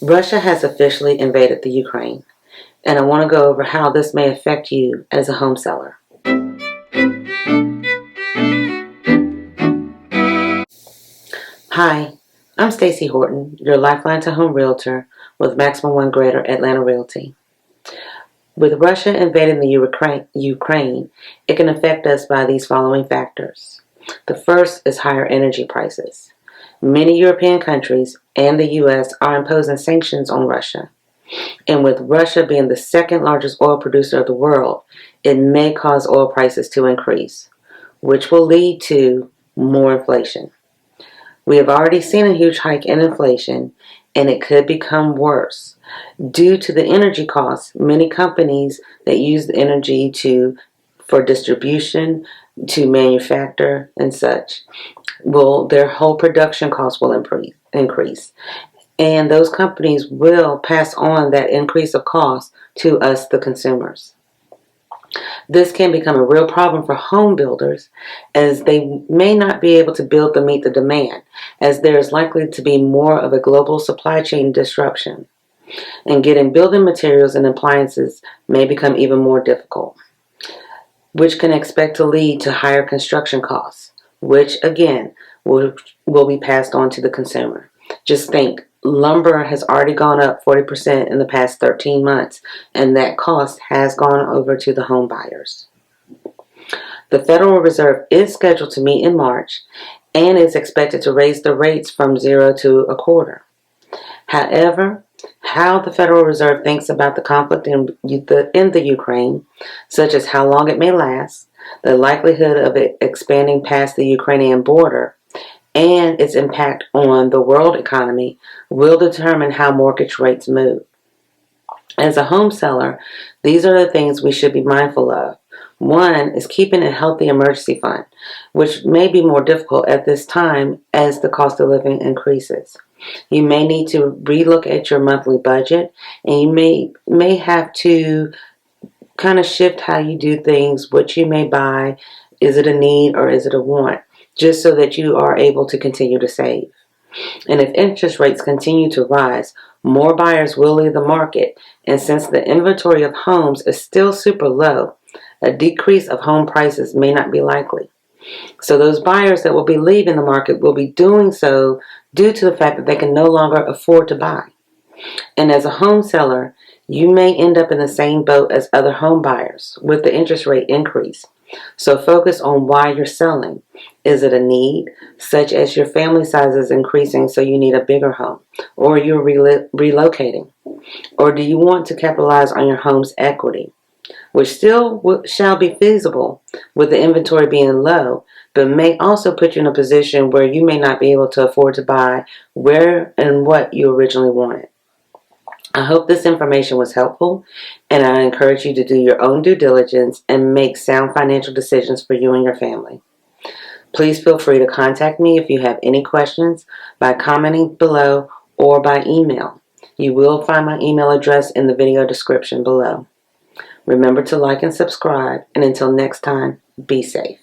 Russia has officially invaded the Ukraine, and I want to go over how this may affect you as a home seller. Hi, I'm Stacy Horton, your Lifeline to Home Realtor with Maximum One Greater Atlanta Realty. With Russia invading the Ukraine, it can affect us by these following factors. The first is higher energy prices. Many European countries and the U.S. are imposing sanctions on Russia. And with Russia being the second largest oil producer of the world, it may cause oil prices to increase, which will lead to more inflation. We have already seen a huge hike in inflation, and it could become worse. Due to the energy costs, many companies that use the energy for distribution, to manufacture and such, their whole production costs will increase. And those companies will pass on that increase of cost to us, the consumers. This can become a real problem for home builders, as they may not be able to build to meet the demand, as there is likely to be more of a global supply chain disruption. And getting building materials and appliances may become even more difficult, which can expect to lead to higher construction costs, which again will be passed on to the consumer. Just think, lumber has already gone up 40% in the past 13 months, and that cost has gone over to the home buyers. The Federal Reserve is scheduled to meet in March and is expected to raise the rates from 0 to 1/4. However, how the Federal Reserve thinks about the conflict in the Ukraine, such as how long it may last, the likelihood of it expanding past the Ukrainian border, and its impact on the world economy, will determine how mortgage rates move. As a home seller, these are the things we should be mindful of. One is keeping a healthy emergency fund, which may be more difficult at this time as the cost of living increases. You may need to relook at your monthly budget, and you may have to kind of shift how you do things, what you may buy. Is it a need or is it a want? Just so that you are able to continue to save. And if interest rates continue to rise, more buyers will leave the market, and since the inventory of homes is still super low, a decrease of home prices may not be likely. So those buyers that will be leaving the market will be doing so due to the fact that they can no longer afford to buy. And as a home seller, you may end up in the same boat as other home buyers with the interest rate increase. So focus on why you're selling. Is it a need, such as your family size is increasing so you need a bigger home, or you're relocating? Or do you want to capitalize on your home's equity, which still shall be feasible with the inventory being low, but may also put you in a position where you may not be able to afford to buy where and what you originally wanted. I hope this information was helpful, and I encourage you to do your own due diligence and make sound financial decisions for you and your family. Please feel free to contact me if you have any questions by commenting below or by email. You will find my email address in the video description below. Remember to like and subscribe, and until next time, be safe.